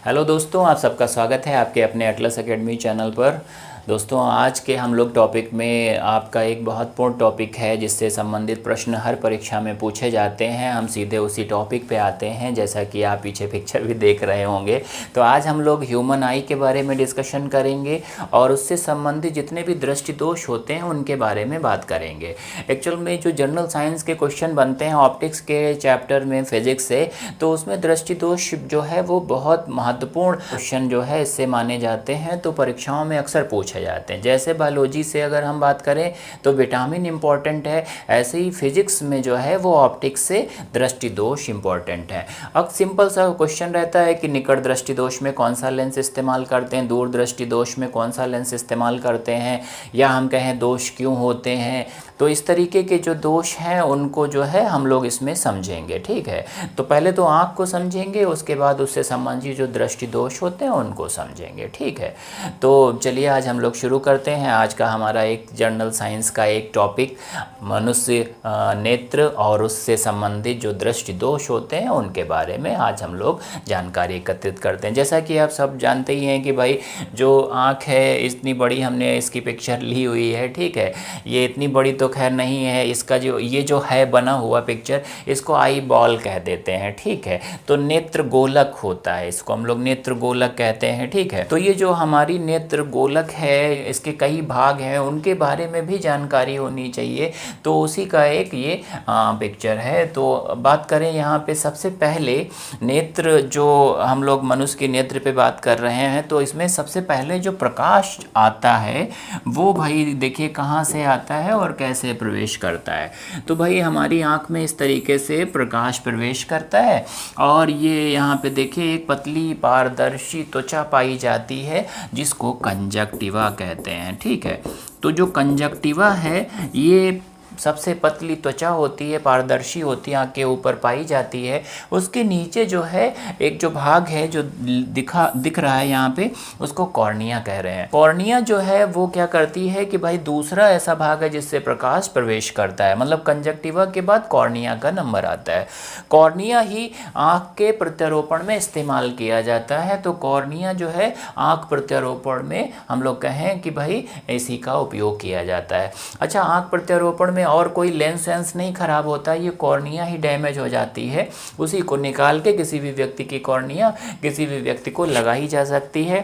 Hello दोस्तों, आप सबका स्वागत है आपके अपने एटलस एकेडमी चैनल पर। दोस्तों, आज के हम लोग टॉपिक में आपका एक महत्वपूर्ण टॉपिक है जिससे संबंधित प्रश्न हर परीक्षा में पूछे जाते हैं। हम सीधे उसी टॉपिक पे आते हैं, जैसा कि आप पीछे पिक्चर भी देख रहे होंगे। तो आज हम लोग ह्यूमन आई के बारे में डिस्कशन करेंगे और उससे संबंधित जितने भी दृष्टि दोष होते हैं उनके बारे में बात करेंगे। एक्चुअल में जो जनरल साइंस के क्वेश्चन बनते हैं ऑप्टिक्स के चैप्टर में फिजिक्स से, तो उसमें दृष्टि दोष जो है वो बहुत महत्वपूर्ण क्वेश्चन जो है इससे माने जाते हैं, तो परीक्षाओं में अक्सर पूछे जाते हैं। जैसे बायोलॉजी से अगर हम बात करें तो विटामिन इंपॉर्टेंट है, ऐसे ही फिजिक्स में जो है वो ऑप्टिक्स से दृष्टि दोष इंपॉर्टेंट है। अब सिंपल सा क्वेश्चन रहता है कि निकट दृष्टि दोष में कौन सा लेंस इस्तेमाल करते हैं, दूर दृष्टि दोष में कौन सा लेंस इस्तेमाल करते हैं, या हम कहें दोष क्यों होते हैं। तो इस तरीके के जो दोष हैं उनको जो है हम लोग इसमें समझेंगे। ठीक है, तो पहले तो आँख को समझेंगे, उसके बाद उससे संबंधित जो दृष्टि दोष होते हैं उनको समझेंगे। ठीक है, तो चलिए आज हम लोग शुरू करते हैं। आज का हमारा एक जनरल साइंस का एक टॉपिक मनुष्य नेत्र और उससे संबंधित जो दृष्टि दोष होते हैं उनके बारे में आज हम लोग जानकारी एकत्रित करते हैं। जैसा कि आप सब जानते ही हैं कि भाई जो आँख है इतनी बड़ी, हमने इसकी पिक्चर ली हुई है। ठीक है, ये इतनी बड़ी तो खैर नहीं है, इसका जो ये जो है बना हुआ पिक्चर, इसको आई बॉल कह देते हैं। ठीक है, तो नेत्र गोलक होता है, इसको हम लोग नेत्र गोलक कहते हैं। ठीक है, तो ये जो हमारी नेत्र गोलक है इसके कई भाग हैं, उनके बारे में भी जानकारी होनी चाहिए। तो उसी का एक ये पिक्चर है। तो बात करें यहाँ पे सबसे पहले नेत्र, जो हम लोग मनुष्य के नेत्र पे बात कर रहे हैं, तो इसमें सबसे पहले जो प्रकाश आता है वो भाई देखिए कहाँ से आता है और कैसे प्रवेश करता है। तो भाई हमारी आँख में इस तरीके से प्रकाश प्रवेश करता है और ये यहाँ पे देखिए एक पतली पारदर्शी त्वचा पाई जाती है जिसको कंजक्टिवा कहते हैं। ठीक है, तो जो कंजक्टिवा है ये सबसे पतली त्वचा होती है, पारदर्शी होती है, आँख के ऊपर पाई जाती है। उसके नीचे जो है एक जो भाग है जो दिख रहा है यहाँ पे, उसको कॉर्निया कह रहे हैं। कॉर्निया जो है वो क्या करती है कि भाई दूसरा ऐसा भाग है जिससे प्रकाश प्रवेश करता है, मतलब कंजक्टिवा के बाद कॉर्निया का नंबर आता है। कॉर्निया ही आँख के प्रत्यारोपण में इस्तेमाल किया जाता है। तो कॉर्निया जो है आँख प्रत्यारोपण में हम लोग कहें कि भाई इसी का उपयोग किया जाता है। अच्छा, आँख प्रत्यारोपण में और कोई लेंस वेंस नहीं खराब होता, ये कॉर्निया ही डैमेज हो जाती है। उसी को निकाल के किसी भी व्यक्ति की कॉर्निया किसी भी व्यक्ति को लगाई जा सकती है।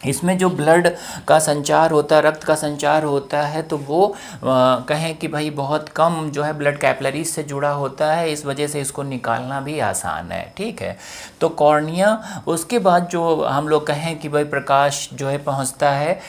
इसमें जो ब्लड का संचार होता है, रक्त का संचार होता है, तो वो कहें कि भाई बहुत कम जो है ब्लड कैपिलरीज से जुड़ा होता है, इस वजह से इसको निकालना भी आसान है। ठीक है, तो कॉर्निया, उसके बाद जो हम लोग कहें कि भाई प्रकाश जो है पहुंचता है,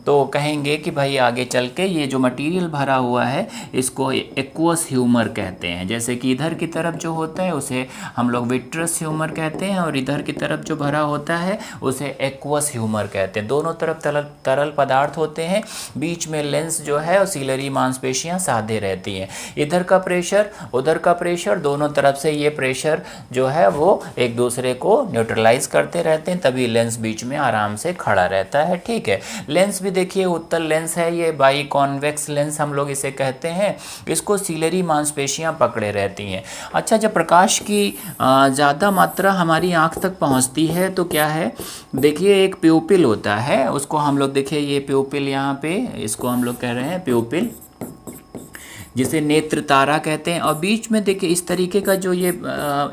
तो कहेंगे कि भाई आगे चल के ये जो मटेरियल भरा हुआ है इसको एक्वस ह्यूमर कहते हैं। जैसे कि इधर की तरफ जो होता है उसे हम लोग विट्रस ह्यूमर कहते हैं और इधर की तरफ जो भरा होता है उसे एक्वस ह्यूमर कहते हैं। दोनों तरफ तरल पदार्थ होते हैं, बीच में लेंस जो है और सीलरी मांसपेशियां साधे रहती हैं। इधर का प्रेशर उधर का प्रेशर, दोनों तरफ से ये प्रेशर जो है वो एक दूसरे को न्यूट्रलाइज करते रहते हैं, तभी लेंस बीच में आराम से खड़ा रहता है। ठीक है, लेंस भी देखिए उत्तल लेंस है, ये बाई कॉन्वेक्स लेंस हम लोग इसे कहते हैं। इसको सीलरी मांसपेशियां पकड़े रहती हैं। अच्छा, जब प्रकाश की ज़्यादा मात्रा हमारी आँख तक पहुँचती है तो क्या है, देखिए एक प्यूपिल होता है, उसको हम लोग देखिए ये प्यूपिल यहाँ पे, इसको हम लोग कह रहे हैं प्यूपिल, जिसे नेत्र तारा कहते हैं। और बीच में देखिए इस तरीके का जो ये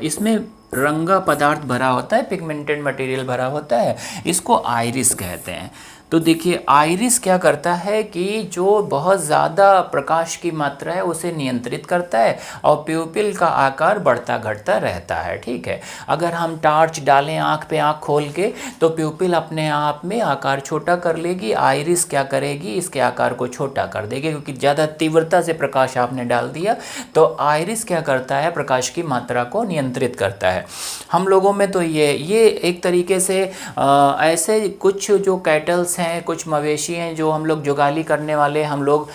इसमें रंगा पदार्थ भरा होता है, पिगमेंटेड मटेरियल भरा होता है, इसको आइरिस कहते हैं। तो देखिए आइरिस क्या करता है कि जो बहुत ज़्यादा प्रकाश की मात्रा है उसे नियंत्रित करता है और प्यूपिल का आकार बढ़ता घटता रहता है। ठीक है, अगर हम टार्च डालें आँख पे, आँख खोल के, तो प्यूपिल अपने आप में आकार छोटा कर लेगी, आइरिस क्या करेगी, इसके आकार को छोटा कर देगी, क्योंकि ज़्यादा तीव्रता से प्रकाश आपने डाल दिया। तो आइरिस क्या करता है, प्रकाश की मात्रा को नियंत्रित करता है। हम लोगों में तो ये एक तरीके से ऐसे कुछ जो कैटल्स हैं, कुछ मवेशी हैं जो हम लोग जुगाली करने वाले हम लोग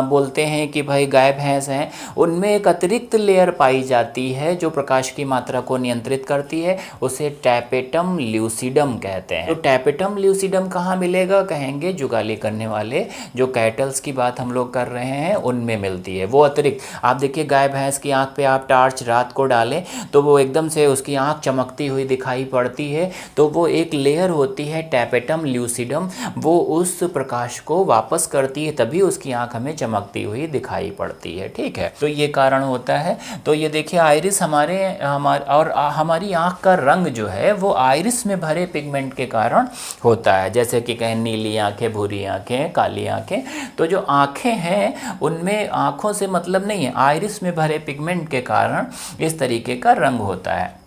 बोलते हैं कि भाई गाय भैंस हैं, उनमें एक अतिरिक्त लेयर पाई जाती है जो प्रकाश की मात्रा को नियंत्रित करती है, उसे टैपेटम ल्यूसिडम कहते हैं। तो टैपेटम ल्यूसिडम कहाँ मिलेगा, कहेंगे जुगाली करने वाले जो कैटल्स की बात हम लोग कर रहे हैं उनमें मिलती है। वो अतिरिक्त आप देखिए गाय भैंस की आंख पे आप टार्च रात को डालें तो वो एकदम से उसकी आंख चमकती हुई दिखाई पड़ती है, तो वो एक लेयर होती है टैपेटम ल्यूसिडम, वो उस प्रकाश को वापस करती है, तभी उसकी आंख हमें चमकती हुई दिखाई पड़ती है। ठीक है, तो ये कारण होता है। तो ये देखिए आइरिस हमारी आंख का रंग जो है वो आइरिस में भरे पिगमेंट के कारण होता है, जैसे कि कहें नीली आंखें, भूरी आंखें, काली आंखें। तो जो आंखें हैं उनमें आंखों से मतलब नहीं है, आइरिस में भरे पिगमेंट के कारण इस तरीके का रंग होता है।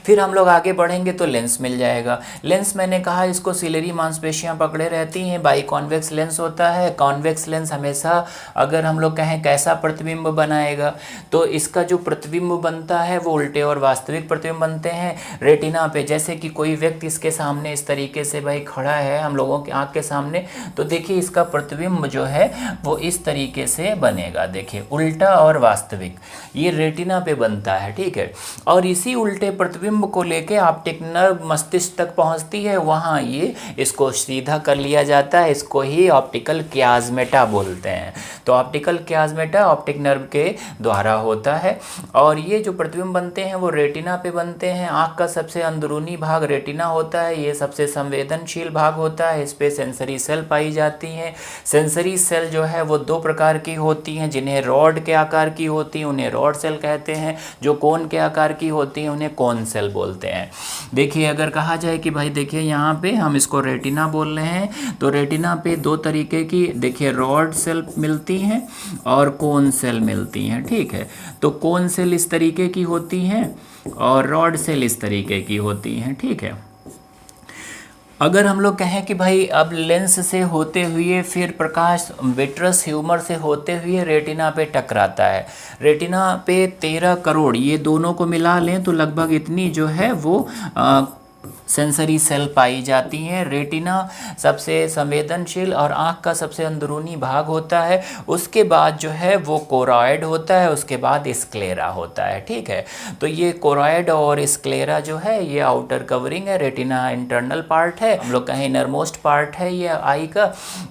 फिर हम लोग आगे बढ़ेंगे तो लेंस मिल जाएगा। लेंस मैंने कहा इसको सिलेरी मांसपेशियां पकड़े रहती हैं, बाई कॉन्वेक्स लेंस होता है। कॉन्वेक्स लेंस हमेशा अगर हम लोग कहें कैसा प्रतिबिंब बनाएगा, तो इसका जो प्रतिबिंब बनता है वो उल्टे और वास्तविक प्रतिबिंब बनते हैं रेटिना पे। जैसे कि कोई व्यक्ति इसके सामने इस तरीके से भाई खड़ा है हम लोगों की आँख के सामने, तो देखिए इसका प्रतिबिंब जो है वो इस तरीके से बनेगा, देखिए उल्टा और वास्तविक, ये रेटिना पे बनता है। ठीक है, और इसी उल्टे प्रतिबिंब को लेके ऑप्टिक नर्व मस्तिष्क तक पहुंचती है, वहां ये इसको सीधा कर लिया जाता है, इसको ही ऑप्टिकल क्याज्मेटा बोलते हैं। तो ऑप्टिकल क्याज्मेटा ऑप्टिक नर्व के द्वारा होता है, और ये जो प्रतिबिंब बनते हैं वो रेटिना पे बनते हैं। आँख का सबसे अंदरूनी भाग रेटिना होता है, ये सबसे संवेदनशील भाग होता है, इस पे सेंसरी सेल पाई जाती हैं। सेंसरी सेल जो है वो दो प्रकार की होती हैं, जिन्हें रॉड के आकार की होती हैं उन्हें रॉड सेल कहते हैं, जो कोन के आकार की होती हैं उन्हें कोन सेल बोलते हैं। देखिए अगर कहा जाए कि भाई देखिए यहाँ पे हम इसको रेटिना बोल रहे हैं, तो रेटिना पे दो तरीके की देखिए रॉड सेल मिलती हैं और कोन सेल मिलती हैं। ठीक है, तो कोन सेल इस तरीके की होती हैं और रॉड सेल इस तरीके की होती हैं। ठीक है, अगर हम लोग कहें कि भाई अब लेंस से होते हुए फिर प्रकाश विट्रस ह्यूमर से होते हुए रेटिना पे टकराता है, रेटिना पे 13 करोड़ ये दोनों को मिला लें तो लगभग इतनी जो है वो सेंसरी सेल पाई जाती हैं। रेटिना सबसे संवेदनशील और आँख का सबसे अंदरूनी भाग होता है, उसके बाद जो है वो कोरॉइड होता है, उसके बाद स्क्लेरा होता है। ठीक है, तो ये कोरॉइड और स्क्लेरा जो है ये आउटर कवरिंग है, रेटिना इंटरनल पार्ट है, हम लोग कहें इनरमोस्ट पार्ट है ये आई का।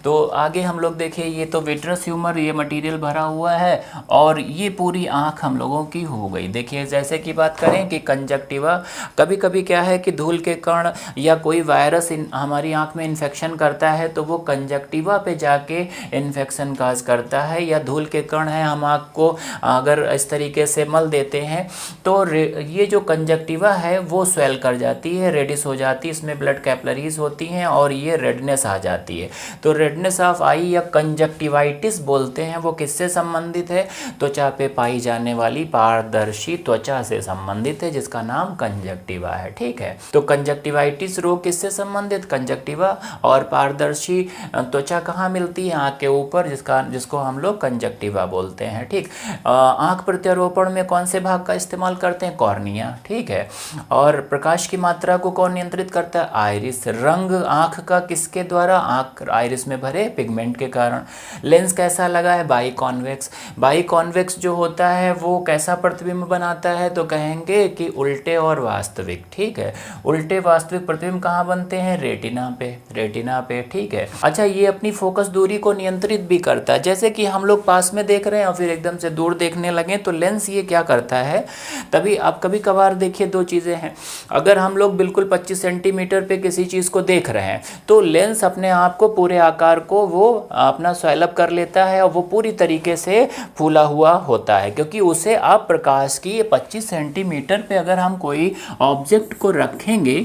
तो आगे हम लोग देखें, ये तो विट्रस ह्यूमर ये मटेरियल भरा हुआ है और ये पूरी आँख हम लोगों की हो गई। देखिए जैसे कि बात करें कि कंजक्टिवा, कभी कभी क्या है कि धूल के कण या कोई वायरस हमारी आंख में इन्फेक्शन करता है तो वो कंजक्टिवा पे जाके इन्फेक्शन काज करता है, या धूल के कण है हम आंख को अगर इस तरीके से मल देते हैं तो ये जो कंजक्टिवा है वो स्वेल कर जाती है, रेडिश हो जाती है, इसमें ब्लड कैपलरीज होती हैं और ये रेडनेस आ जाती है। तो रेडनेस ऑफ आई या कंजक्टिवाइटिस बोलते हैं, वो किससे संबंधित है, त्वचा पे पाई जाने वाली पारदर्शी त्वचा से संबंधित है जिसका नाम कंजक्टिवा है। ठीक है, तो कंजक्टिवाइटिस रोग किससे संबंधित, कंजक्टिवा और पारदर्शी त्वचा कहाँ मिलती है, आँख के ऊपर, जिसको हम लोग कंजक्टिवा बोलते हैं। ठीक, आँख प्रत्यारोपण में कौन से भाग का इस्तेमाल करते हैं, कॉर्निया। ठीक है, और प्रकाश की मात्रा को कौन नियंत्रित करता है, आइरिस। रंग आँख का किसके द्वारा, आँख आइरिस में भरे पिगमेंट के कारण। लेंस कैसा लगा है, बाई कॉन्वेक्स। बाई कॉन्वेक्स जो होता है वो कैसा प्रतिबिंब बनाता है, तो कहेंगे कि उल्टे और वास्तविक। ठीक है, उल्टे वास्तविक प्रतिबिंब कहाँ बनते हैं, रेटिना पे, रेटिना पे। ठीक है, अच्छा ये अपनी फोकस दूरी को नियंत्रित भी करता है, जैसे कि हम लोग पास में देख रहे हैं और फिर एकदम से दूर देखने लगे तो लेंस ये क्या करता है, तभी आप कभी कभार देखिए दो चीज़ें हैं, अगर हम लोग बिल्कुल 25 सेंटीमीटर पे किसी चीज़ को देख रहे हैं तो लेंस अपने आप को पूरे आकार को वो अपना स्वेलअप कर लेता है और वो पूरी तरीके से फूला हुआ होता है, क्योंकि उसे आप प्रकाश की 25 सेंटीमीटर पे अगर हम कोई ऑब्जेक्ट को रखेंगे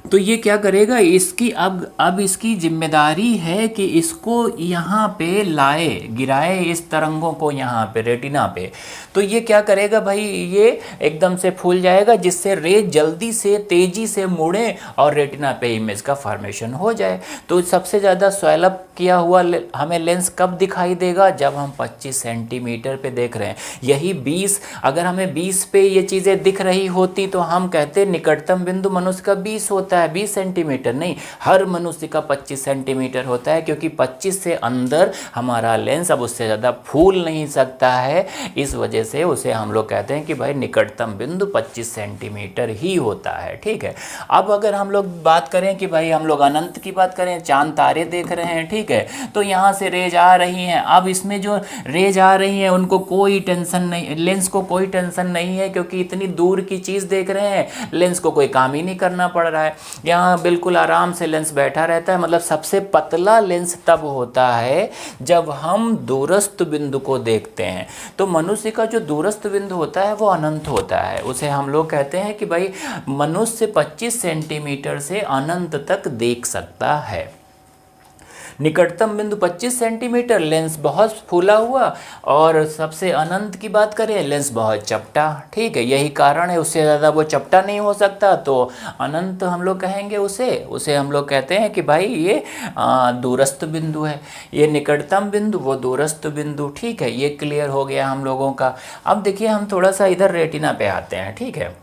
तो ये क्या करेगा, इसकी अब इसकी जिम्मेदारी है कि इसको यहाँ पे लाए, गिराए इस तरंगों को यहाँ पे रेटिना पे। तो ये क्या करेगा भाई, ये एकदम से फूल जाएगा जिससे रे जल्दी से तेजी से मुड़े और रेटिना पे इमेज का फॉर्मेशन हो जाए। तो सबसे ज़्यादा स्वेलअप किया हुआ हमें लेंस कब दिखाई देगा, जब हम 25 सेंटीमीटर पे देख रहे हैं। यही 20, अगर हमें 20 पे ये चीज़ें दिख रही होती तो हम कहते निकटतम बिंदु मनुष्य का 20 होता है, है 20 सेंटीमीटर, नहीं, हर मनुष्य का 25 सेंटीमीटर होता है, क्योंकि 25 से अंदर हमारा लेंस अब उससे ज़्यादा फूल नहीं सकता है। इस वजह से उसे हम लोग कहते हैं कि भाई निकटतम बिंदु 25 सेंटीमीटर ही होता है। ठीक है, अब अगर हम लोग बात करें कि भाई हम लोग अनंत की बात करें, चांद तारे देख रहे हैं, ठीक है, तो यहाँ से रेज आ रही हैं। अब इसमें जो रेज आ रही हैं उनको कोई टेंशन नहीं, लेंस को कोई टेंशन नहीं है, क्योंकि इतनी दूर की चीज़ देख रहे हैं, लेंस को कोई काम ही नहीं करना पड़ रहा है। यहाँ बिल्कुल आराम से लेंस बैठा रहता है। मतलब सबसे पतला लेंस तब होता है जब हम दूरस्थ बिंदु को देखते हैं। तो मनुष्य का जो दूरस्थ बिंदु होता है वो अनंत होता है। उसे हम लोग कहते हैं कि भाई मनुष्य 25 सेंटीमीटर से अनंत तक देख सकता है। निकटतम बिंदु 25 सेंटीमीटर, लेंस बहुत फूला हुआ, और सबसे अनंत की बात करें लेंस बहुत चपटा। ठीक है, यही कारण है, उससे ज़्यादा वो चपटा नहीं हो सकता, तो अनंत हम लोग कहेंगे उसे हम लोग कहते हैं कि भाई ये दूरस्थ बिंदु है, ये निकटतम बिंदु, वो दूरस्थ बिंदु। ठीक है, ये क्लियर हो गया हम लोगों का। अब देखिए हम थोड़ा सा इधर रेटिना पे आते हैं। ठीक है,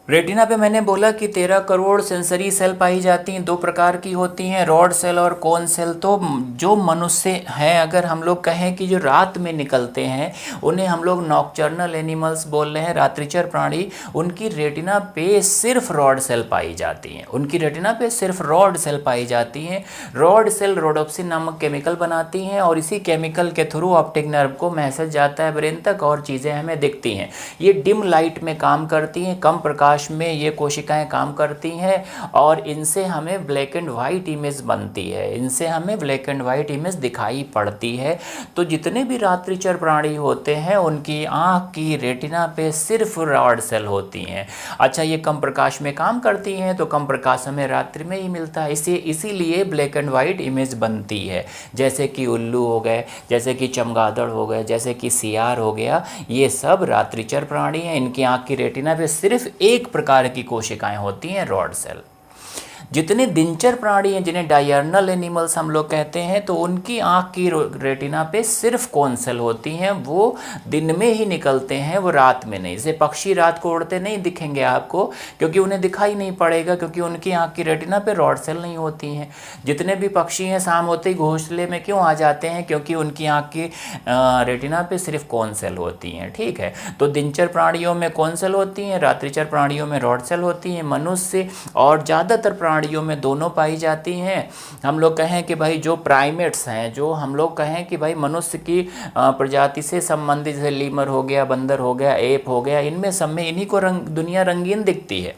रेटिना पे मैंने बोला कि 13 करोड़ सेंसरी सेल पाई जाती हैं, 2 प्रकार की होती हैं, रॉड सेल और कोन सेल। तो जो मनुष्य हैं, अगर हम लोग कहें कि जो रात में निकलते हैं, उन्हें हम लोग नॉकटर्नल एनिमल्स बोल रहे हैं, रात्रिचर प्राणी, उनकी रेटिना पे सिर्फ रॉड सेल पाई जाती हैं। उनकी रेटिना पे सिर्फ रॉड सेल पाई जाती हैं। रॉड सेल रोडोप्सिन नामक केमिकल बनाती हैं, और इसी केमिकल के थ्रू ऑप्टिक नर्व को मैसेज जाता है ब्रेन तक, और चीज़ें हमें दिखती हैं। ये डिम लाइट में काम करती हैं, कम प्रकाश में ये कोशिकाएं काम करती हैं, और इनसे हमें ब्लैक एंड वाइट इमेज बनती है, इनसे हमें ब्लैक एंड वाइट इमेज दिखाई पड़ती है। तो जितने भी रात्रिचर प्राणी होते हैं उनकी आँख की रेटिना पे सिर्फ रॉड सेल होती हैं। अच्छा, ये कम प्रकाश में काम करती हैं, तो कम प्रकाश हमें रात्रि में ही मिलता है, इसीलिए ब्लैक एंड वाइट इमेज बनती है। जैसे कि उल्लू हो गए, जैसे कि चमगादड़ हो गए, जैसे कि सियार हो गया, ये सब रात्रिचर प्राणी हैं। इनकी आँख की रेटिना पे सिर्फ एक प्रकार की कोशिकाएं होती हैं, रॉड सेल। जितने दिनचर प्राणी हैं, जिन्हें डायर्नल एनिमल्स हम लोग कहते हैं, तो उनकी आँख की रेटिना पे सिर्फ कोन सेल होती हैं। वो दिन में ही निकलते हैं, वो रात में नहीं। जैसे पक्षी रात को उड़ते नहीं दिखेंगे आपको, क्योंकि उन्हें दिखाई नहीं पड़ेगा, क्योंकि उनकी आँख की रेटिना पे रॉड सेल नहीं होती हैं। जितने भी पक्षी हैं शाम होते ही घोंसले में क्यों आ जाते हैं? क्योंकि उनकी आँख की रेटिना पे सिर्फ कोन सेल होती हैं। ठीक है, तो दिनचर प्राणियों में कोन सेल होती हैं, रात्रिचर प्राणियों में रॉड सेल होती हैं। मनुष्य और ज़्यादातर प्राणियों में दोनों पाई जाती हैं। हम लोग कहें कि भाई जो प्राइमेट्स हैं, जो हम लोग कहें कि भाई मनुष्य की प्रजाति से संबंधित, जैसे लीमर हो गया, बंदर हो गया, एप हो गया, इनमें सब में इन्हीं को दुनिया रंगीन दिखती है।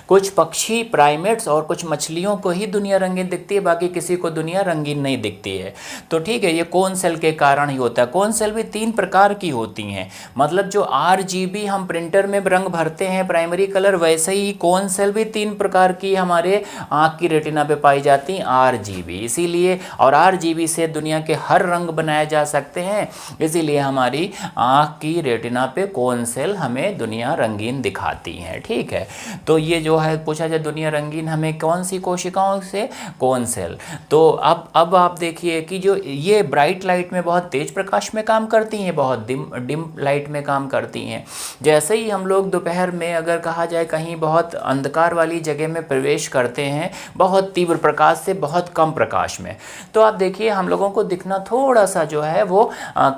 कुछ पक्षी, प्राइमेट्स और कुछ मछलियों को ही दुनिया रंगीन दिखती है, बाकी किसी को दुनिया रंगीन नहीं दिखती है। तो ठीक है, ये कोन सेल के कारण ही होता है। कोन सेल भी 3 प्रकार की होती हैं। मतलब जो RGB हम प्रिंटर में रंग भरते हैं, प्राइमरी कलर, वैसे ही कोन सेल भी 3 प्रकार की हमारे आँख की रेटिना पे पाई जाती हैं, RGB। इसीलिए, और RGB से दुनिया के हर रंग बनाए जा सकते हैं, इसीलिए हमारी आँख की रेटिना पे कोन सेल हमें दुनिया रंगीन दिखाती हैं। ठीक है, तो ये जो है पूछा जाए दुनिया रंगीन हमें कौन सी कोशिकाओं से? Cone cell. तो अब आप देखिए कि जो ये ब्राइट लाइट में बहुत तेज प्रकाश में काम करती हैं, बहुत डिम लाइट में काम करती हैं। जैसे ही हम लोग दोपहर में, अगर कहा जाए कहीं बहुत अंधकार वाली जगह में प्रवेश करते हैं, बहुत तीव्र प्रकाश से बहुत कम प्रकाश में, तो आप देखिए हम लोगों को दिखना थोड़ा सा जो है वो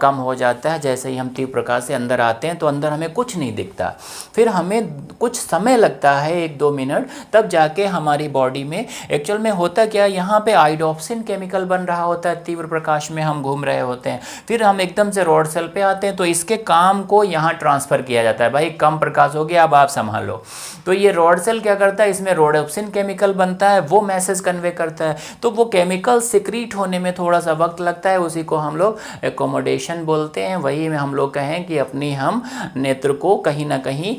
कम हो जाता है। जैसे ही हम तीव्र प्रकाश से अंदर आते हैं तो अंदर हमें कुछ नहीं दिखता, फिर हमें कुछ समय लगता है, 1-2 मिनट, तब जाके हमारी बॉडी में एक्चुअल में होता क्या, यहाँ पे आइडोप्सिन केमिकल बन रहा होता है, तीव्र प्रकाश में हम घूम रहे होते हैं, फिर हम एकदम से रॉड सेल पे आते हैं, तो इसके काम को यहाँ ट्रांसफ़र किया जाता है, भाई कम प्रकाश हो गया, अब आप संभाल लो। तो ये रॉड सेल क्या करता है, इसमें रोडोप्सिन केमिकल बनता है, वो मैसेज कन्वे करता है, तो वो केमिकल सिक्रीट होने में थोड़ा सा वक्त लगता है, उसी को हम लोग एकोमोडेशन बोलते हैं। वही में हम लोग कहें कि अपनी हम नेत्र को कहीं ना कहीं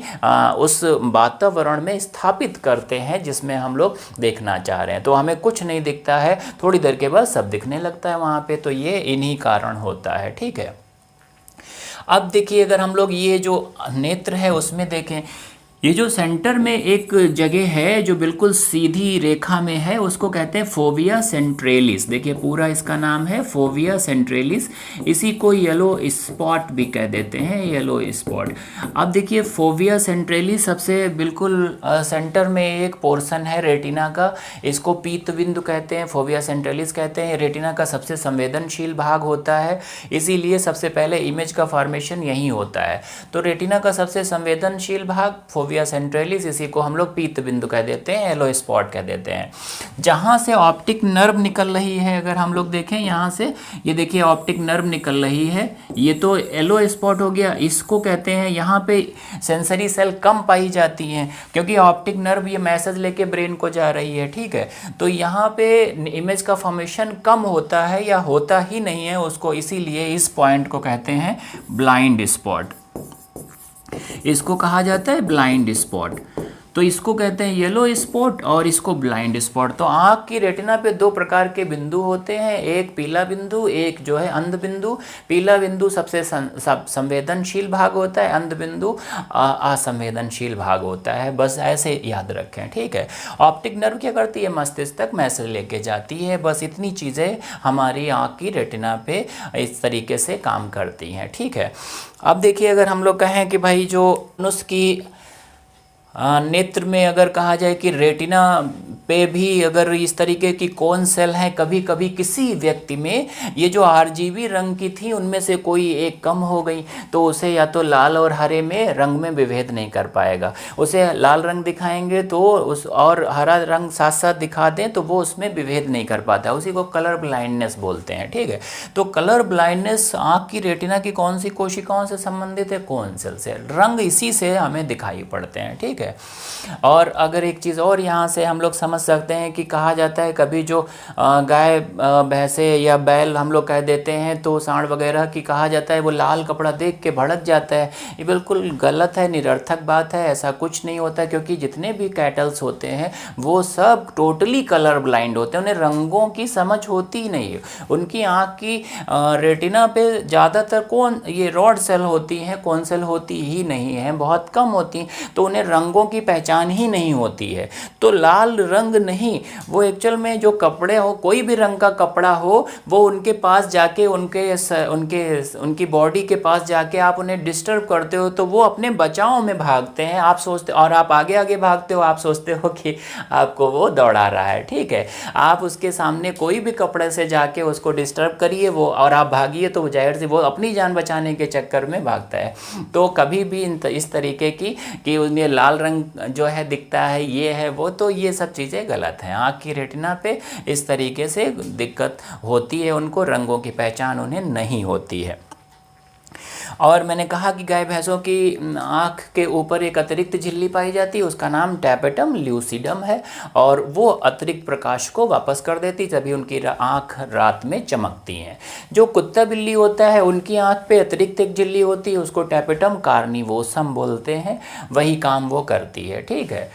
उस वातावरण में स्थापित करते हैं जिसमें हम लोग देखना चाह रहे हैं। तो हमें कुछ नहीं दिखता है, थोड़ी देर के बाद सब दिखने लगता है वहाँ पे, तो ये इन्हीं कारण होता है। ठीक है, अब देखिए अगर हम लोग ये जो नेत्र है उसमें देखें, ये जो सेंटर में एक जगह है जो बिल्कुल सीधी रेखा में है उसको कहते हैं फोविया सेंट्रेलिस। देखिए पूरा इसका नाम है फोविया सेंट्रेलिस। इसी को येलो स्पॉट भी कह देते हैं, येलो स्पॉट। अब देखिए फोविया सेंट्रेलिस सबसे बिल्कुल सेंटर में एक पोर्शन है रेटिना का, इसको पीत बिंदु कहते हैं, फोविया सेंट्रेलिस कहते हैं। रेटिना का सबसे संवेदनशील भाग होता है, इसीलिए सबसे पहले इमेज का फॉर्मेशन यही होता है। तो रेटिना का सबसे संवेदनशील भाग फोविया सेंट्रलिस, इसी को हम लोग पीत बिंदु कह देते हैं, येलो स्पॉट कह देते हैं। जहाँ से ऑप्टिक नर्व निकल रही है, अगर हम लोग देखें यहाँ से, ये देखिए ऑप्टिक नर्व निकल रही है, ये तो येलो स्पॉट हो गया, इसको कहते हैं। यहाँ पे सेंसरी सेल कम पाई जाती हैं क्योंकि ऑप्टिक नर्व ये मैसेज लेके ब्रेन को जा रही है, ठीक है। तो यहाँ पे इमेज का फॉर्मेशन कम होता है या होता ही नहीं है उसको, इसीलिए इस पॉइंट को कहते हैं ब्लाइंड स्पॉट। इसको कहा जाता है ब्लाइंड स्पॉट। तो इसको कहते हैं येलो स्पॉट और इसको ब्लाइंड स्पॉट। तो आँख की रेटिना पे दो प्रकार के बिंदु होते हैं, एक पीला बिंदु, एक जो है अंध बिंदु। पीला बिंदु सबसे संवेदनशील भाग होता है, अंध बिंदु असंवेदनशील भाग होता है। बस ऐसे याद रखें, ठीक है। ऑप्टिक नर्व क्या करती है, मस्तिष्क तक मैसेज लेके जाती है। बस इतनी चीज़ें हमारी आँख की रेटिना पे इस तरीके से काम करती हैं, ठीक है। अब देखिए अगर हम लोग कहें कि भाई जो मनुष्य की नेत्र में अगर कहा जाए कि रेटिना पे भी अगर इस तरीके की कौन सेल हैं, कभी कभी किसी व्यक्ति में ये जो आरजीबी रंग की थी उनमें से कोई एक कम हो गई तो उसे या तो लाल और हरे में रंग में विभेद नहीं कर पाएगा। उसे लाल रंग दिखाएंगे तो उस और हरा रंग साथ साथ दिखा दें तो वो उसमें विभेद नहीं कर पाता, उसी को कलर ब्लाइंडनेस बोलते हैं, ठीक है। तो कलर ब्लाइंडनेस आँख की रेटिना की कौन सी कोशिकाओं से संबंधित है, कौन सेल से, रंग इसी से हमें दिखाई पड़ते हैं, ठीक है। और अगर एक चीज़ और यहाँ से हम लोग समझ सकते हैं कि कहा जाता है कभी जो गाय भैंसे या बैल हम लोग कह देते हैं तो सांड वगैरह की कहा जाता है वो लाल कपड़ा देख के भड़क जाता है। ये बिल्कुल गलत है, निरर्थक बात है, ऐसा कुछ नहीं होता क्योंकि जितने भी कैटल्स होते हैं वो सब टोटली कलर ब्लाइंड होते हैं, उन्हें रंगों की समझ होती ही नहीं है। उनकी आँख की रेटिना पे ज़्यादातर कौन ये रॉड सेल होती हैं, कौन सेल होती ही नहीं है, बहुत कम होती हैं, तो उन्हें रंगों की पहचान ही नहीं होती है। तो लाल रंग नहीं, वो एक्चुअल में जो कपड़े हो, कोई भी रंग का कपड़ा हो, वो उनके पास जाके उनकी बॉडी के पास जाके आप उन्हें डिस्टर्ब करते हो तो वो अपने बचाव में भागते हैं। आप सोचते और आप आगे आगे भागते हो, आप सोचते हो कि आपको वो दौड़ा रहा है, ठीक है। आप उसके सामने कोई भी कपड़े से जाके उसको डिस्टर्ब करिए वो और आप भागिए तो जाहिर से वो अपनी जान बचाने के चक्कर में भागता है। तो कभी भी इस तरीके की कि उन्हें लाल रंग जो है दिखता है ये है वो, तो ये सब चीज़ें गलत हैं। आँख की रेटिना पे इस तरीके से दिक्कत होती है, उनको रंगों की पहचान उन्हें नहीं होती है। और मैंने कहा कि गाय भैंसों की आँख के ऊपर एक अतिरिक्त झिल्ली पाई जाती है, उसका नाम टैपेटम ल्यूसिडम है और वो अतिरिक्त प्रकाश को वापस कर देती, तभी उनकी आँख रात में चमकती हैं। जो कुत्ता बिल्ली होता है उनकी आँख पे अतिरिक्त एक झिल्ली होती है, उसको टैपेटम कार्निवोसम बोलते हैं, वही काम वो करती है, ठीक है।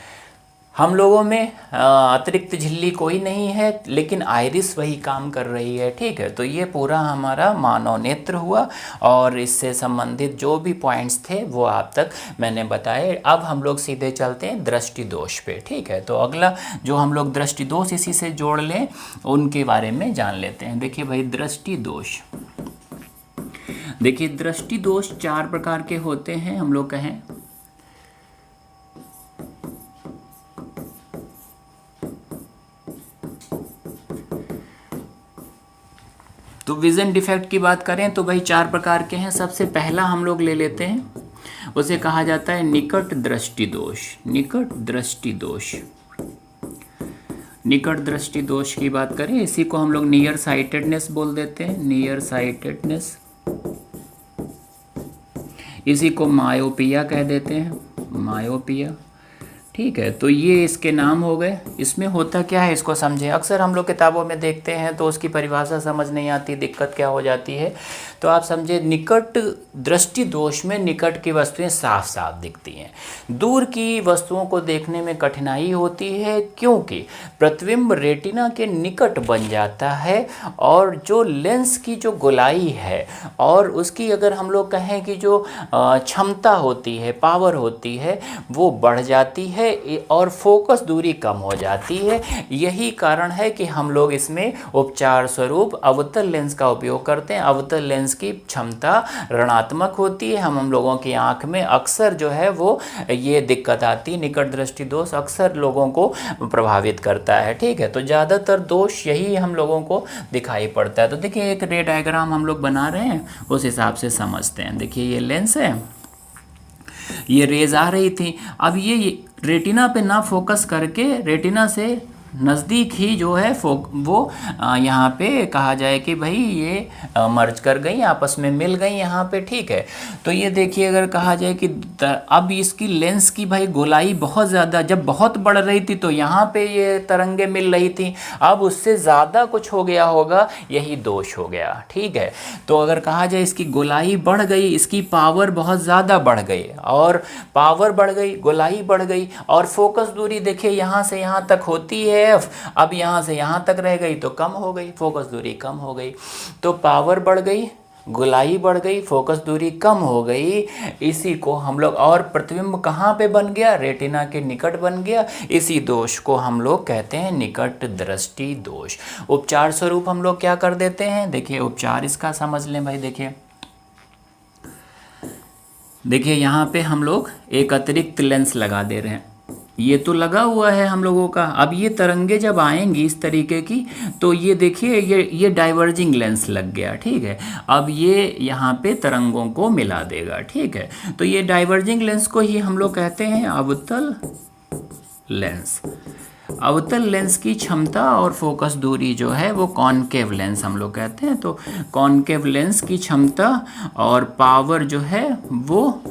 हम लोगों में अतिरिक्त झिल्ली कोई नहीं है लेकिन आइरिस वही काम कर रही है, ठीक है। तो ये पूरा हमारा मानव नेत्र हुआ और इससे संबंधित जो भी पॉइंट्स थे वो आप तक मैंने बताए। अब हम लोग सीधे चलते हैं दृष्टि दोष पे, ठीक है। तो अगला जो हम लोग दृष्टि दोष इसी से जोड़ लें उनके बारे में जान लेते हैं। देखिए भाई दृष्टि दोष, देखिए दृष्टि दोष 4 प्रकार के होते हैं, हम लोग कहें तो विजन डिफेक्ट की बात करें तो भाई 4 प्रकार के हैं। सबसे पहला हम लोग ले लेते हैं, उसे कहा जाता है निकट दृष्टि दोष। निकट दृष्टि दोष, निकट दृष्टि दोष की बात करें इसी को हम लोग नियर साइटेडनेस बोल देते हैं, नियर साइटेडनेस। इसी को मायोपिया कह देते हैं, मायोपिया। ठीक है, तो ये इसके नाम हो गए। इसमें होता क्या है इसको समझें। अक्सर हम लोग किताबों में देखते हैं तो उसकी परिभाषा समझ नहीं आती, दिक्कत क्या हो जाती है। तो आप समझे, निकट दृष्टि दोष में निकट की वस्तुएं साफ साफ दिखती हैं, दूर की वस्तुओं को देखने में कठिनाई होती है, क्योंकि प्रतिबिंब रेटिना के निकट बन जाता है और जो लेंस की जो गोलाई है और उसकी अगर हम लोग कहें कि जो क्षमता होती है, पावर होती है, वो बढ़ जाती है और फोकस दूरी कम हो जाती है। यही कारण है कि हम लोग इसमें उपचार स्वरूप अवतल लेंस का उपयोग करते हैं। अवतल लेंस की क्षमता ऋणात्मक होती है। हम लोगों की आंख में अक्सर जो है वो ये दिक्कत आती है, निकट दृष्टि दोष अक्सर लोगों को प्रभावित करता है। ठीक है, तो ज़्यादातर दोष यही हम लोगों को दिखाई पड़ता है। तो देखिए एक रे डायग्राम हम लोग बना रहे हैं, उस हिसाब से समझते हैं। देखिए ये लेंस है, ये रेज आ रही थी, अब ये रेटिना पे ना फोकस करके रेटिना से नज़दीक ही जो है वो यहाँ पे कहा जाए कि भाई ये मर्ज कर गई, आपस में मिल गई यहाँ पे। ठीक है, तो ये देखिए अगर कहा जाए कि अब इसकी लेंस की भाई गोलाई बहुत ज़्यादा जब बहुत बढ़ रही थी तो यहाँ पे ये तरंगे मिल रही थी, अब उससे ज़्यादा कुछ हो गया होगा, यही दोष हो गया। ठीक है, तो अगर कहा जाए इसकी गोलाई बढ़ गई, इसकी पावर बहुत ज़्यादा बढ़ गई, और पावर बढ़ गई, गोलाई बढ़ गई, और फोकस दूरी देखिए यहाँ से यहाँ तक होती है, अब यहाँ से यहाँ तक रह गई तो कम हो गई, फोकस दूरी कम हो गई। तो पावर बढ़ गई, गोलाई बढ़ गई, फोकस दूरी कम हो गई, इसी को हम लोग, और प्रतिबिंब कहाँ पे बन गया, रेटिना के निकट बन गया। इसी दोष को हम लोग कहते हैं निकट दृष्टि दोष। उपचार स्वरूप हम लोग क्या कर देते हैं, देखिए उपचार इसका समझ लें भाई। देखिए यहाँ पे हम लोग एक अतिरिक्त लेंस लगा दे रहे हैं, ये तो लगा हुआ है हम लोगों का। अब ये तरंगे जब आएंगी इस तरीके की, तो ये देखिए ये डाइवर्जिंग लेंस लग गया। ठीक है, अब ये यहाँ पे तरंगों को मिला देगा। ठीक है, तो ये डाइवर्जिंग लेंस को ही हम लोग कहते हैं अवतल लेंस। अवतल लेंस की क्षमता और फोकस दूरी जो है वो कॉनकेव लेंस हम लोग कहते हैं। तो कॉनकेव लेंस की क्षमता और पावर जो है वो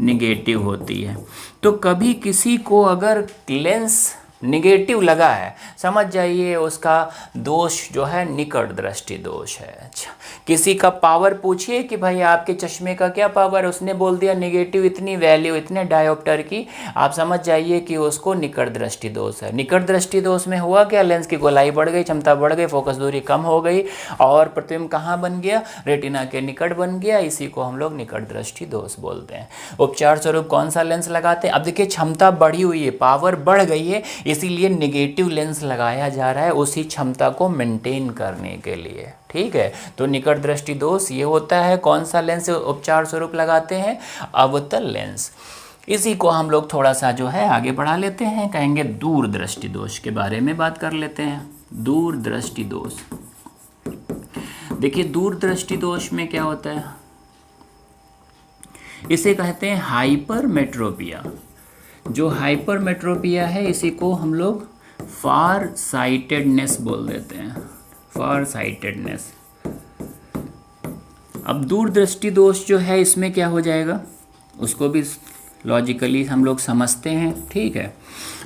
निगेटिव होती है। तो कभी किसी को अगर लेंस निगेटिव लगा है, समझ जाइए उसका दोष जो है निकट दृष्टि दोष है। अच्छा, किसी का पावर पूछिए कि भाई आपके चश्मे का क्या पावर है, उसने बोल दिया निगेटिव इतनी वैल्यू, इतने डायोप्टर की, आप समझ जाइए कि उसको निकट दृष्टि दोष है। निकट दृष्टि दोष में हुआ क्या, लेंस की गोलाई बढ़ गई, क्षमता बढ़ गई, फोकस दूरी कम हो गई, और प्रतिबिंब कहाँ बन गया, रेटिना के निकट बन गया। इसी को हम लोग निकट दृष्टि दोष बोलते हैं। उपचार स्वरूप कौन सा लेंस लगाते हैं, अब देखिए क्षमता बढ़ी हुई है, पावर बढ़ गई है, इसीलिए नेगेटिव लेंस लगाया जा रहा है उसी क्षमता को मेंटेन करने के लिए। ठीक है, तो निकट दृष्टि दोष ये होता है। कौन सा लेंस उपचार स्वरूप लगाते हैं, अवतल लेंस। इसी को हम लोग थोड़ा सा जो है आगे बढ़ा लेते हैं, कहेंगे दूर दृष्टि दोष के बारे में बात कर लेते हैं। दूर दृष्टि दोष, देखिए दूर दृष्टि दोष में क्या होता है, इसे कहते हैं हाइपरमेट्रोपिया। जो हाइपरमेट्रोपिया है इसी को हम लोग फार साइटेडनेस बोल देते हैं, फार साइटेडनेस। अब दूर दृष्टि दोष जो है इसमें क्या हो जाएगा, उसको भी लॉजिकली हम लोग समझते हैं। ठीक है,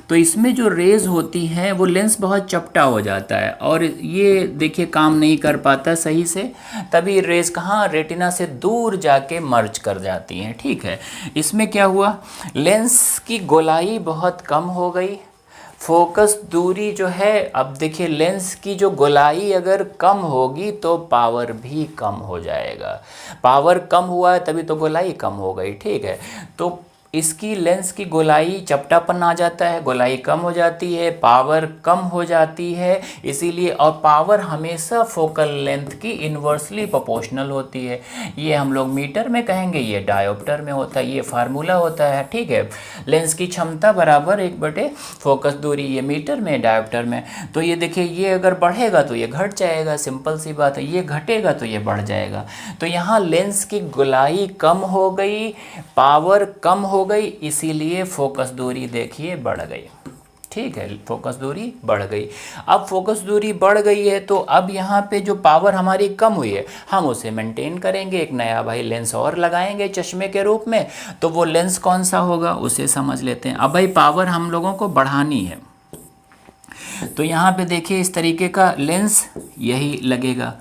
तो इसमें जो रेज होती हैं वो लेंस बहुत चपटा हो जाता है और ये देखिए काम नहीं कर पाता सही से, तभी रेज कहाँ, रेटिना से दूर जाके मर्ज कर जाती हैं। ठीक है, इसमें क्या हुआ, लेंस की गोलाई बहुत कम हो गई, फोकस दूरी जो है, अब देखिए लेंस की जो गोलाई अगर कम होगी तो पावर भी कम हो जाएगा। पावर कम हुआ है तभी तो गोलाई कम हो गई। ठीक है, तो इसकी लेंस की गोलाई चपटापन आ जाता है, गोलाई कम हो जाती है, पावर कम हो जाती है, इसीलिए, और पावर हमेशा फोकल लेंथ की इन्वर्सली प्रोपोर्शनल होती है। ये हम लोग मीटर में कहेंगे, ये डायोप्टर में होता है, ये फार्मूला होता है। ठीक है, लेंस की क्षमता बराबर 1/, फोकस दूरी, ये मीटर में, डायोप्टर में। तो ये देखिए ये अगर बढ़ेगा तो ये घट जाएगा, सिंपल सी बात है, ये घटेगा तो ये बढ़ जाएगा। तो यहाँ लेंस की गोलाई कम हो गई, पावर कम हो गई, इसीलिए फोकस दूरी देखिए बढ़ गई। ठीक है, फोकस दूरी बढ़ गई। अब फोकस दूरी बढ़ गई है तो अब यहाँ पे जो पावर हमारी कम हुई है हम उसे मेंटेन करेंगे, एक नया भाई लेंस और लगाएंगे चश्मे के रूप में। तो वो लेंस कौन सा होगा उसे समझ लेते हैं। अब भाई पावर हम लोगों को बढ़ानी है, तो यहाँ पे देखिए इस तरीके का लेंस यही लगेगा।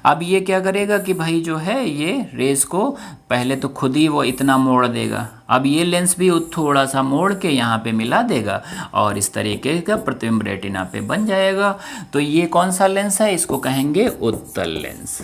अब ये क्या करेगा कि भाई जो है ये रेस को पहले तो खुद ही वो इतना मोड़ देगा, अब ये लेंस भी थोड़ा सा मोड़ के यहाँ पे मिला देगा और इस तरीके का प्रतिबिंब रेटिना पे बन जाएगा। तो ये कौन सा लेंस है, इसको कहेंगे उत्तल लेंस।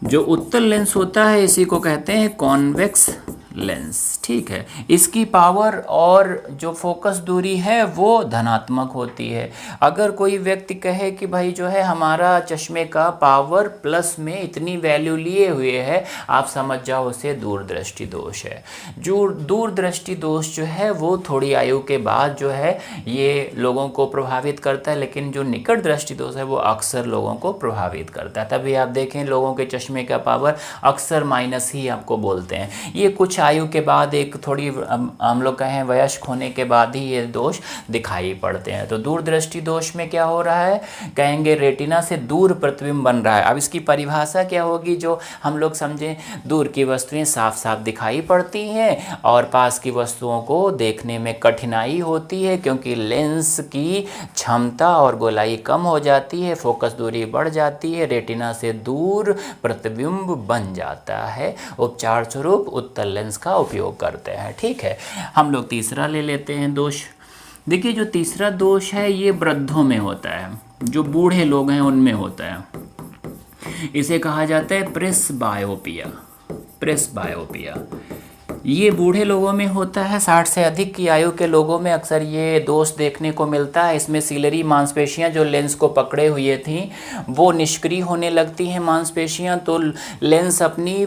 जो उत्तल लेंस होता है इसी को कहते हैं कॉन्वेक्स लेंस, ठीक है। इसकी पावर और जो फोकस दूरी है वो धनात्मक होती है। अगर कोई व्यक्ति कहे कि भाई जो है हमारा चश्मे का पावर प्लस में इतनी वैल्यू लिए हुए है, आप समझ जाओ उसे दूरदृष्टि दोष है। जो दूरदृष्टि दोष जो है वो थोड़ी आयु के बाद जो है ये लोगों को प्रभावित करता है, लेकिन जो निकट दृष्टि दोष है वो अक्सर लोगों को प्रभावित करता है। तभी आप देखें लोगों के चश्मे का पावर अक्सर माइनस ही आपको बोलते हैं। ये कुछ आयु के बाद, एक थोड़ी हम लोग कहें वयस्क होने के बाद ही ये दोष दिखाई पड़ते हैं। तो दूरदृष्टि दोष में क्या हो रहा है, कहेंगे रेटिना से दूर प्रतिबिंब बन रहा है। अब इसकी परिभाषा क्या होगी, जो हम लोग समझें, दूर की वस्तुएं साफ साफ दिखाई पड़ती हैं और पास की वस्तुओं को देखने में कठिनाई होती है क्योंकि लेंस की क्षमता और गोलाई कम हो जाती है, फोकस दूरी बढ़ जाती है, रेटिना से दूर प्रतिबिंब बन जाता है। उपचार स्वरूप उत्तल लेंस का उपयोग करते हैं, ठीक है। हम लोग तीसरा ले लेते हैं दोष। देखिए जो तीसरा दोष है ये वृद्धों में होता है, जो बूढ़े लोग हैं उनमें होता है। इसे कहा जाता है प्रेसबायोपिया। प्रेसबायोपिया ये बूढ़े लोगों में होता है। 60 से अधिक की आयु के लोगों में अक्सर ये दोष देखने को मिलता है। इसमें सीलरी मांसपेशियां जो लेंस को पकड़े हुए थीं वो निष्क्रिय होने लगती हैं मांसपेशियां, तो लेंस अपनी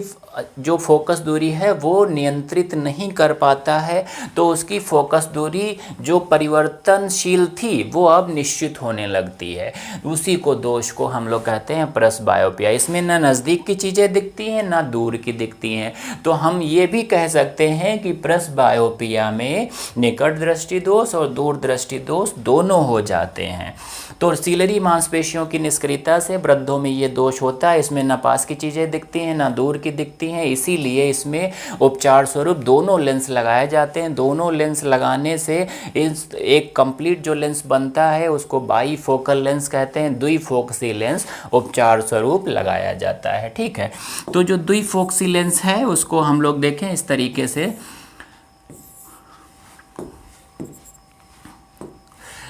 जो फोकस दूरी है वो नियंत्रित नहीं कर पाता है, तो उसकी फोकस दूरी जो परिवर्तनशील थी वो अब निश्चित होने लगती है। उसी को दोष को हम लोग कहते हैं प्रेसबायोपिया। इसमें ना नज़दीक की चीज़ें दिखती हैं ना दूर की दिखती हैं, तो हम ये भी कह सकते हैं कि प्रेसबायोपिया में निकट दृष्टि दोष और दूर दृष्टि दोष दोनों हो जाते हैं। तो सीलरी मांसपेशियों की निष्क्रियता से वृद्धों में ये दोष होता है। इसमें ना पास की चीज़ें दिखती हैं ना दूर की दिखती हैं, इसीलिए इसमें उपचार स्वरूप दोनों लेंस लगाए जाते हैं। दोनों लेंस लगाने से इस एक कंप्लीट जो लेंस बनता है उसको बाईफोकल लेंस कहते हैं। द्विफोकसी लेंस उपचार स्वरूप लगाया जाता है, ठीक है। तो जो द्विफोकसी लेंस है उसको हम लोग देखें इस तरीके से।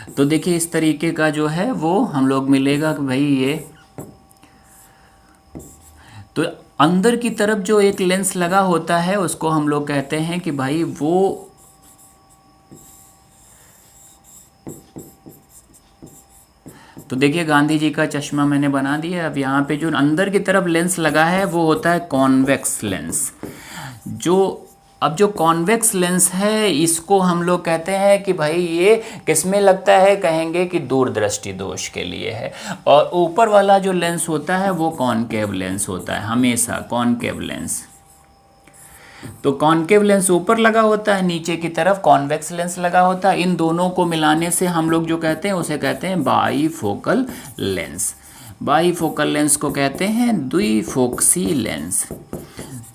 तो देखिए इस तरीके का जो है वो हम लोग मिलेगा कि भाई ये तो अंदर की तरफ जो एक लेंस लगा होता है उसको हम लोग कहते हैं कि भाई वो तो देखिए गांधी जी का चश्मा मैंने बना दिया। अब यहाँ पे जो अंदर की तरफ लेंस लगा है वो होता है कॉन्वेक्स लेंस। अब जो कॉन्वेक्स लेंस है इसको हम लोग कहते हैं कि भाई ये किसमें लगता है, कहेंगे कि दूरदृष्टि दोष के लिए है। और ऊपर वाला जो लेंस होता है वो कॉनकेव लेंस होता है, हमेशा कॉनकेव लेंस। तो कॉनकेव लेंस ऊपर लगा होता है, नीचे की तरफ कॉन्वेक्स लेंस लगा होता है। इन दोनों को मिलाने से हम लोग जो कहते हैं उसे कहते हैं बाईफोकल लेंस। बाईफोकल लेंस को कहते हैं द्विफोक्सी लेंस।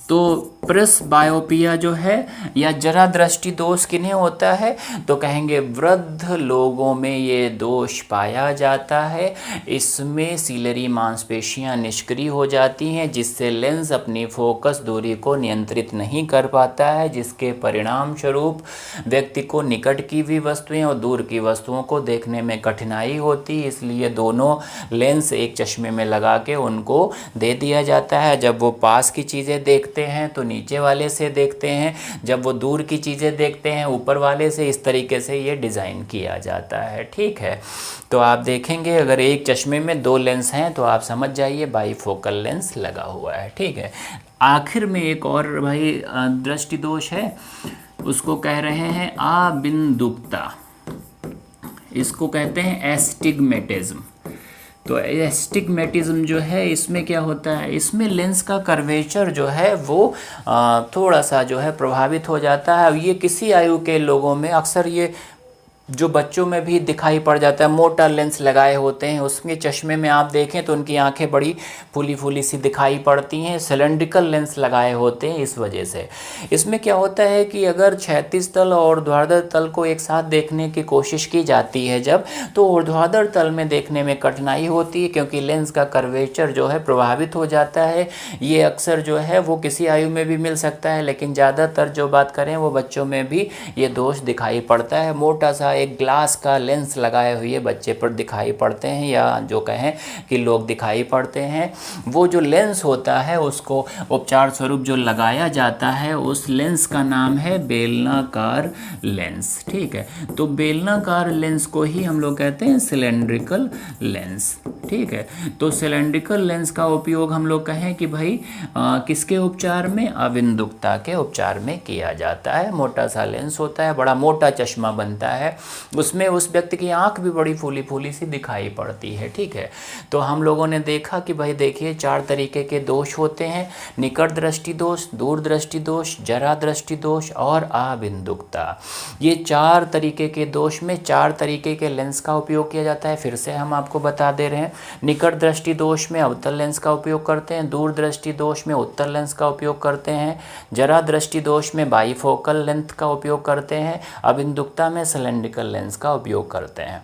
तो प्रेसबायोपिया जो है या जरा दृष्टि दोष किन्हें होता है, तो कहेंगे वृद्ध लोगों में ये दोष पाया जाता है। इसमें सीलरी मांसपेशियां निष्क्रिय हो जाती हैं जिससे लेंस अपनी फोकस दूरी को नियंत्रित नहीं कर पाता है, जिसके परिणाम स्वरूप व्यक्ति को निकट की भी वस्तुएं और दूर की वस्तुओं को देखने में कठिनाई होती है। इसलिए दोनों लेंस एक चश्मे में लगा के उनको दे दिया जाता है। जब वो पास की चीज़ें देखते हैं तो नीचे वाले से देखते हैं, जब वो दूर की चीज़ें देखते हैं ऊपर वाले से। इस तरीके से ये डिज़ाइन किया जाता है, ठीक है। तो आप देखेंगे अगर एक चश्मे में दो लेंस हैं तो आप समझ जाइए बाईफोकल लेंस लगा हुआ है, ठीक है। आखिर में एक और भाई दृष्टि दोष है, उसको कह रहे हैं अबिंदुकता। इसको कहते हैं एस्टिग्मेटिज्म। तो एस्टिग्मेटिज्म जो है इसमें क्या होता है, इसमें लेंस का कर्वेचर जो है वो थोड़ा सा जो है प्रभावित हो जाता है। ये किसी आयु के लोगों में अक्सर ये जो बच्चों में भी दिखाई पड़ जाता है, मोटा लेंस लगाए होते हैं, उसके चश्मे में आप देखें तो उनकी आंखें बड़ी फूली फूली सी दिखाई पड़ती हैं, सिलेंड्रिकल लेंस लगाए होते हैं इस वजह से। इसमें क्या होता है कि अगर क्षैतिज तल और ऊर्ध्वाधर तल को एक साथ देखने की कोशिश की जाती है जब, तो ऊर्ध्वाधर तल में देखने में कठिनाई होती है, क्योंकि लेंस का कर्वेचर जो है प्रभावित हो जाता है। ये अक्सर जो है वो किसी आयु में भी मिल सकता है, लेकिन ज़्यादातर जो बात करें वो बच्चों में भी ये दोष दिखाई पड़ता है। मोटा सा एक ग्लास का लेंस लगाए हुए बच्चे पर दिखाई पड़ते हैं, या जो कहें कि लोग दिखाई पड़ते हैं। वो जो लेंस होता है उसको उपचार स्वरूप जो लगाया जाता है उस लेंस का नाम है बेलनाकार लेंस। ठीक है, तो बेलनाकार लेंस को ही हम लोग कहते हैं सिलेंड्रिकल लेंस। ठीक है, तो सिलेंड्रिकल लेंस का उपयोग हम लोग कहें कि भाई किसके उपचार में, अबिंदुकता के उपचार में किया जाता है। मोटा सा लेंस होता है, बड़ा मोटा चश्मा बनता है, उसमें उस व्यक्ति की आंख भी बड़ी फूली फूली सी दिखाई पड़ती है। ठीक है, तो हम लोगों ने देखा कि भाई देखिए 4 तरीके के दोष होते हैं, निकट दृष्टि दोष, दूर दृष्टि दोष, जरा दृष्टि दोष और अबिंदुकता। ये 4 तरीके के दोष में 4 तरीके के लेंस का उपयोग किया जाता है। फिर से हम आपको बता दे रहे हैं, निकट दृष्टि दोष में अवतल लेंस का उपयोग करते हैं, दूर दृष्टि दोष में उत्तल लेंस का उपयोग करते हैं, जरा दृष्टि दोष में बाईफोकल लेंथ का उपयोग करते हैं, अबिंदुकता में सिलेंड्रिकल लेंस का उपयोग करते हैं।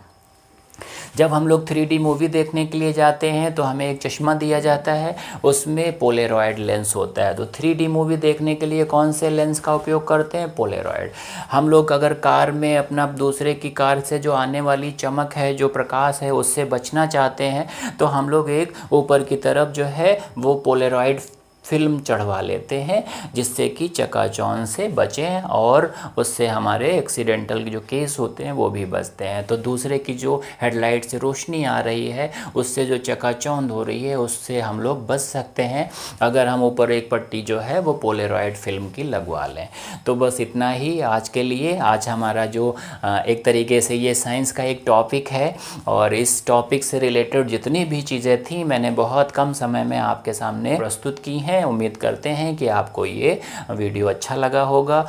जब हम लोग 3D मूवी देखने के लिए जाते हैं तो हमें एक चश्मा दिया जाता है, उसमें पोलेरॉइड लेंस होता है। तो 3D मूवी देखने के लिए कौन से लेंस का उपयोग करते हैं, पोलेरॉइड। हम लोग अगर कार में अपना दूसरे की कार से जो आने वाली चमक है, जो प्रकाश है, उससे बचना चाहते हैं तो हम लोग एक ऊपर की तरफ जो है वो पोलेरॉइड फिल्म चढ़वा लेते हैं, जिससे कि चकाचौंध से बचें और उससे हमारे एक्सीडेंटल जो केस होते हैं वो भी बचते हैं। तो दूसरे की जो हेडलाइट से रोशनी आ रही है उससे जो चकाचौंध हो रही है उससे हम लोग बच सकते हैं, अगर हम ऊपर एक पट्टी जो है वो पोलेरॉइड फिल्म की लगवा लें। तो बस इतना ही आज के लिए। आज हमारा जो एक तरीके से ये साइंस का एक टॉपिक है, और इस टॉपिक से रिलेटेड जितनी भी चीज़ें थी मैंने बहुत कम समय में आपके सामने प्रस्तुत की हैं। उम्मीद करते हैं कि आपको ये वीडियो अच्छा लगा होगा।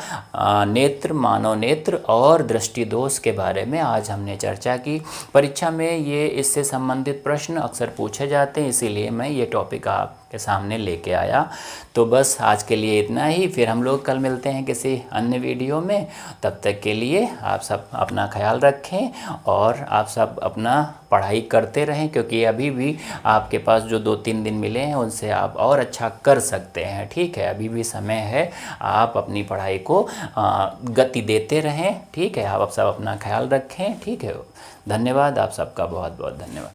नेत्र, मानव नेत्र और दृष्टि दोष के बारे में आज हमने चर्चा की। परीक्षा में ये इससे संबंधित प्रश्न अक्सर पूछे जाते हैं, इसीलिए मैं ये टॉपिक आपके सामने लेके आया। तो बस आज के लिए इतना ही, फिर हम लोग कल मिलते हैं किसी अन्य वीडियो में। तब तक के लिए आप सब अपना ख्याल रखें और आप सब अपना पढ़ाई करते रहें, क्योंकि अभी भी आपके पास जो 2-3 दिन मिले हैं उनसे आप और अच्छा कर सकते हैं। ठीक है, अभी भी समय है, आप अपनी पढ़ाई को गति देते रहें। ठीक है, आप सब अपना ख्याल रखें। ठीक है, धन्यवाद, आप सबका बहुत बहुत धन्यवाद।